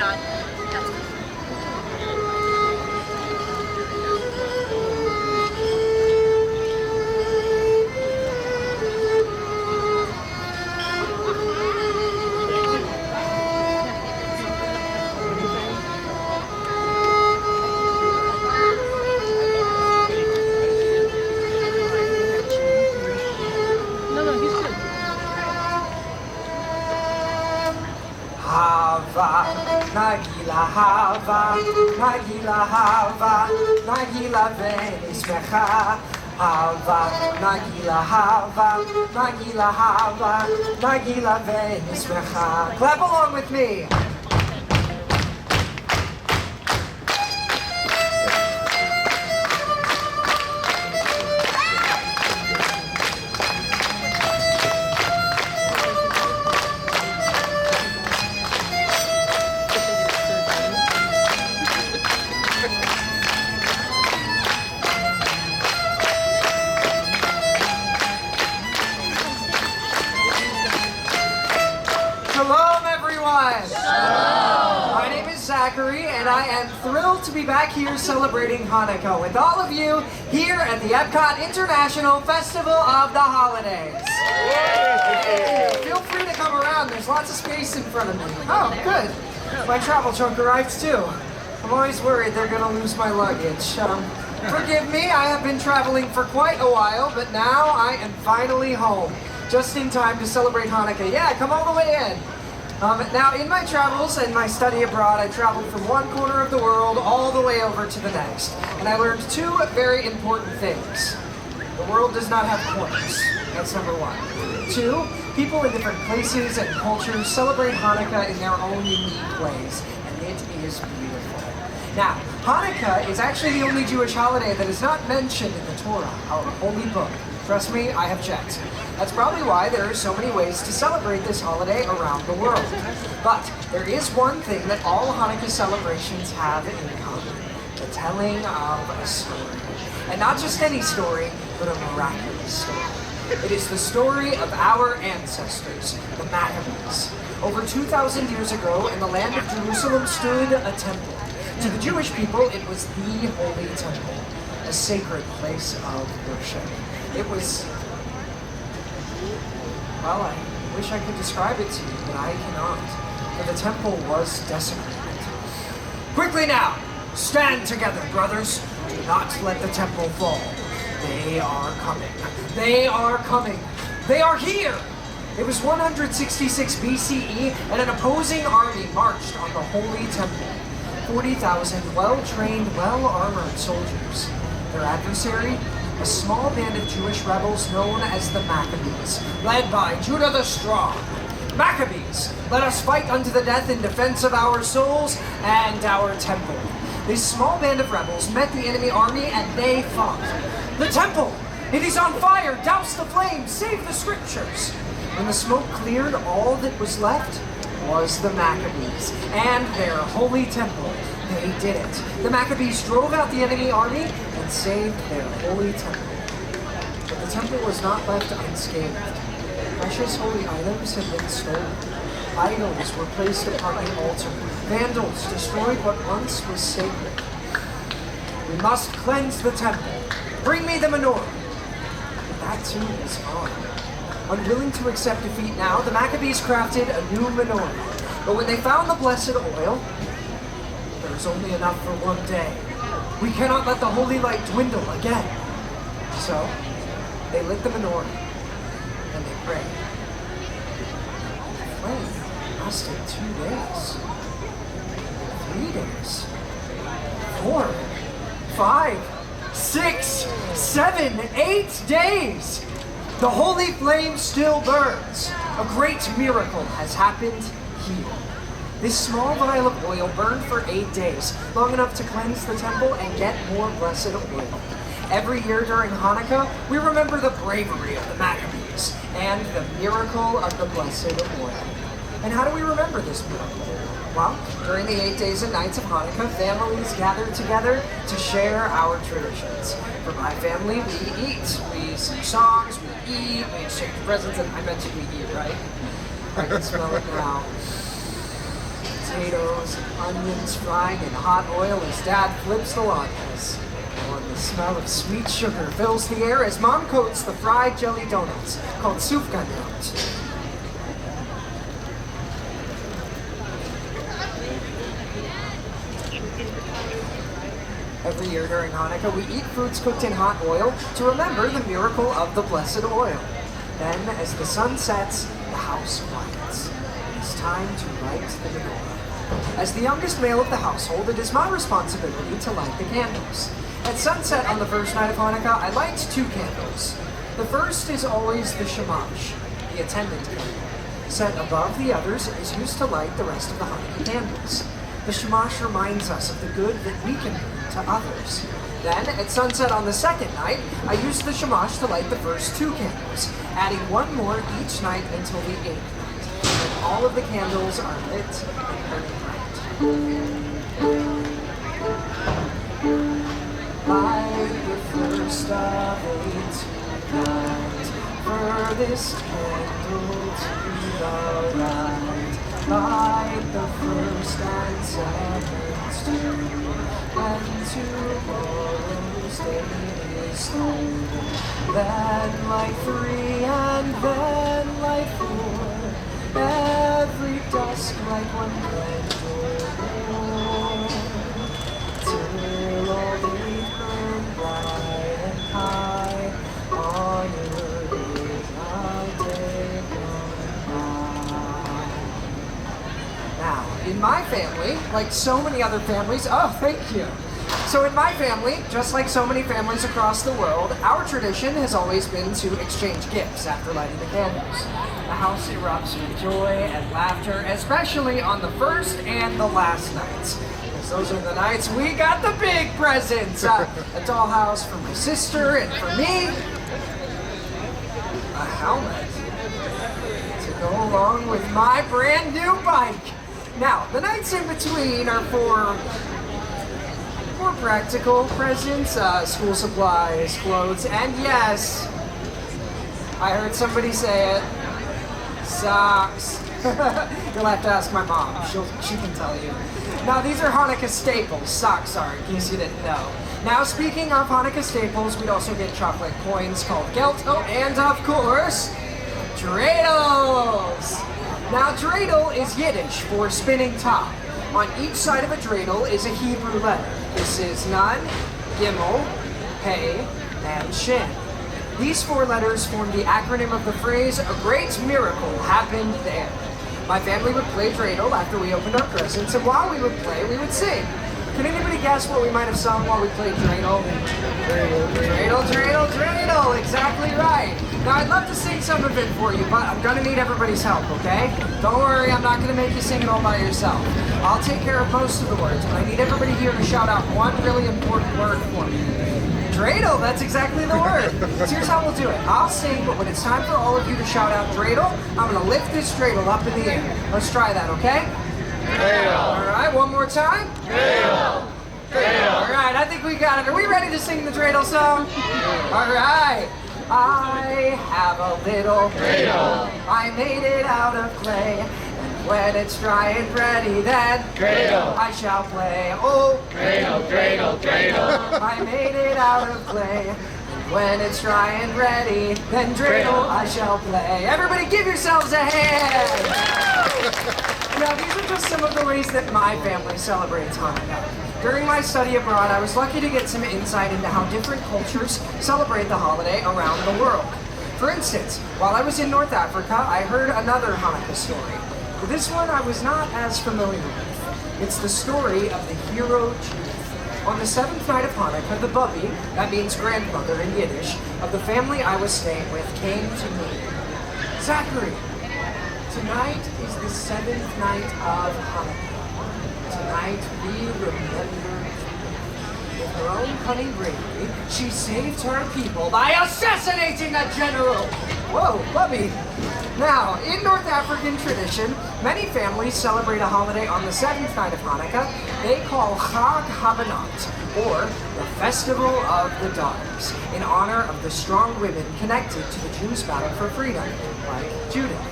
God. Hava, Nagila Hava, Nagila Hava, Nagila Venismecha. Hava, Nagila Hava, Nagila Hava, Nagila Venismecha. Clap along with me. Shalom, everyone! Shalom! My name is Zachary, and I am thrilled to be back here celebrating Hanukkah with all of you here at the Epcot International Festival of the Holidays. Feel free to come around. There's lots of space in front of me. Oh, good. My travel trunk arrived too. I'm always worried they're going to lose my luggage. Forgive me, I have been traveling for quite a while, but now I am finally home. Just in time to celebrate Hanukkah. Yeah, come all the way in. Now, in my travels and my study abroad, I traveled from one corner of the world all the way over to the next. And I learned two very important things. The world does not have corners. That's number one. Two, people in different places and cultures celebrate Hanukkah in their own unique ways. And it is beautiful. Now, Hanukkah is actually the only Jewish holiday that is not mentioned in the Torah, our holy book. Trust me, I have checked. That's probably why there are so many ways to celebrate this holiday around the world. But there is one thing that all Hanukkah celebrations have in common: the telling of a story. And not just any story, but a miraculous story. It is the story of our ancestors, the Maccabees. Over 2,000 years ago, in the land of Jerusalem stood a temple. To the Jewish people, it was the Holy Temple, a sacred place of worship. It was, well, I wish I could describe it to you, but I cannot, for the temple was desecrated. Quickly now, stand together, brothers. Do not let the temple fall. They are coming. They are coming. They are here. It was 166 BCE, and an opposing army marched on the Holy Temple. 40,000 well-trained, well-armored soldiers. Their adversary? A small band of Jewish rebels known as the Maccabees, led by Judah the Strong. Maccabees, let us fight unto the death in defense of our souls and our temple. This small band of rebels met the enemy army and they fought. The temple! It is on fire! Douse the flames! Save the scriptures! When the smoke cleared, all that was left was the Maccabees and their holy temple. They did it. The Maccabees drove out the enemy army and saved their holy temple. But the temple was not left unscathed. Precious holy items had been stolen. Idols were placed upon the altar. Vandals destroyed what once was sacred. We must cleanse the temple. Bring me the menorah. But that too is gone. Unwilling to accept defeat now, the Maccabees crafted a new menorah. But when they found the blessed oil, there was only enough for one day. We cannot let the holy light dwindle again. So, they lit the menorah, and they prayed. The flame lasted 2 days, 3 days, 4, 5, 6, 7, 8 days. The holy flame still burns. A great miracle has happened here. This small vial of oil burned for 8 days, long enough to cleanse the temple and get more blessed oil. Every year during Hanukkah, we remember the bravery of the Maccabees and the miracle of the blessed oil. And how do we remember this miracle? Well, during the 8 days and nights of Hanukkah, families gather together to share our traditions. For my family, we eat, we sing songs, we eat, we exchange presents, and I mentioned we eat, right? I can smell it now. potatoes and onions frying in hot oil as Dad flips the latkes. And the smell of sweet sugar fills the air as Mom coats the fried jelly donuts called soufganot. Every year during Hanukkah, we eat foods cooked in hot oil to remember the miracle of the blessed oil. Then, as the sun sets, the house quiets. It's time to light the menorah. As the youngest male of the household, it is my responsibility to light the candles. At sunset on the first night of Hanukkah, I light 2 candles. The first is always the shamash, the attendant candle. Set above the others, it is used to light the rest of the Hanukkah candles. The shamash reminds us of the good that we can bring to others. Then, at sunset on the second night, I use the shamash to light the first 2 candles, adding 1 more each night until the 8th night. And all of the candles are lit and burning bright. Light the first of 8 night, furthest candle to the right. Light the first and seventh too, and tomorrow's day is stolen. Then light 3 and then light 4. Every dusk light 1 candle more, till all they burn bright and high. On earth is our day gone by. Now, in my family, like so many other families, oh, thank you. So in my family, just like so many families across the world, our tradition has always been to exchange gifts after lighting the candles. The house erupts with joy and laughter, especially on the first and the last nights. Because those are the nights we got the big presents. A dollhouse for my sister and for me. A helmet to go along with my brand new bike. Now, the nights in between are for more practical presents, school supplies, clothes, and yes, I heard somebody say it, socks. You'll have to ask my mom, she can tell you. Now, these are Hanukkah staples, socks are, in case you didn't know. Now, speaking of Hanukkah staples, we'd also get chocolate coins called gelto, and of course, dreidels. Now, dreidel is Yiddish for spinning top. On each side of a dreidel is a Hebrew letter. This is Nun, Gimel, Hey, and Shin. These 4 letters form the acronym of the phrase, "A great miracle happened there." My family would play dreidel after we opened our presents, and while we would play, we would sing. Can anybody guess what we might have sung while we played dreidel? Dreidel, dreidel, dreidel, exactly right. Now, I'd love to sing some of it for you, but I'm gonna need everybody's help, okay? Don't worry, I'm not gonna make you sing it all by yourself. I'll take care of most of the words, but I need everybody here to shout out one really important word for me. Dreidel, that's exactly the word. So here's how we'll do it. I'll sing, but when it's time for all of you to shout out dreidel, I'm gonna lift this dreidel up in the air. Let's try that, okay? Dreidel. All right, one more time. Dreidel. Dreidel. All right, I think we got it. Are we ready to sing the dreidel song? All right. I have a little dreidel. I made it out of clay. And when it's dry and ready, then dreidel I shall play. Oh, dreidel, dreidel, dreidel. I made it out of clay. And when it's dry and ready, then dreidel I shall play. Everybody give yourselves a hand. Now, these are just some of the ways that my family celebrates Hanukkah. During my study abroad, I was lucky to get some insight into how different cultures celebrate the holiday around the world. For instance, while I was in North Africa, I heard another Hanukkah story. But this one I was not as familiar with. It's the story of the hero Judith. On the 7th night of Hanukkah, the bubby, that means grandmother in Yiddish, of the family I was staying with came to me. Zachary, tonight is the 7th night of Hanukkah. Tonight we remember Judith. With her own cunning bravery, she saved her people by assassinating a general. Whoa, Bubby. Now, in North African tradition, many families celebrate a holiday on the 7th night of Hanukkah they call Chag HaBanot, or the Festival of the Daughters, in honor of the strong women connected to the Jews' battle for freedom, like Judith.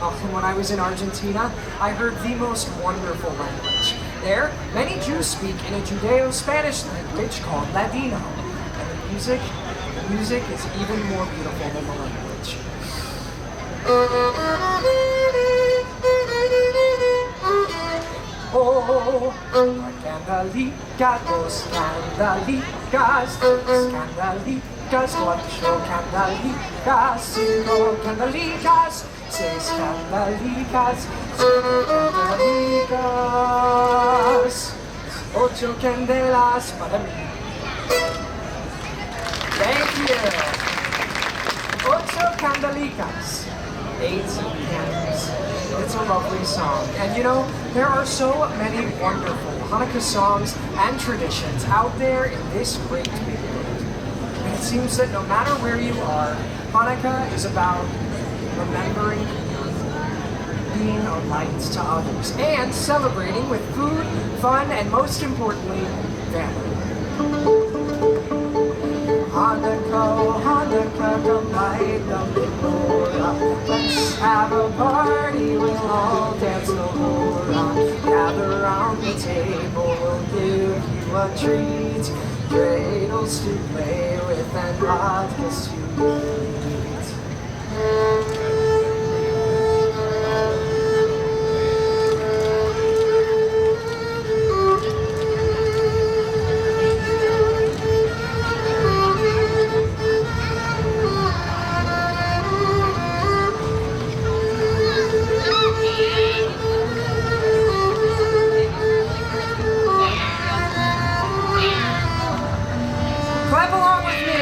Oh, and when I was in Argentina, I heard the most wonderful language. There, many Jews speak in a Judeo-Spanish language called Ladino. And the music is even more beautiful than the language. Oh, candalicas, dos candalicas, tres candalicas, cuatro candalicas, cinco candalicas, seis candalicas, siete candalicas, ocho candelas para mí. Thank you. Ocho candalicas. 8 candles. It's a lovely song. And you know, there are so many wonderful Hanukkah songs and traditions out there in this great big world. And it seems that no matter where you are, Hanukkah is about remembering being a light to others and celebrating with food, fun, and most importantly, family. Hanukkah, Hanukkah, come light the menorah. Let's have a party, we'll all dance the hora. Gather round the table, we'll give you a treat. Cradles to play with and latkes to eat. Clap along with me!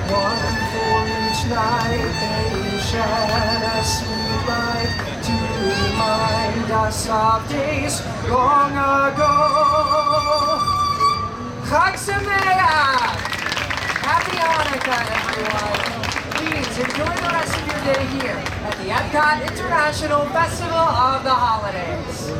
One for each night they shed a sweet light to remind us of days long ago. Chag Sameach! Happy Hanukkah, everyone! Please enjoy the rest of your day here at the Epcot International Festival of the Holidays.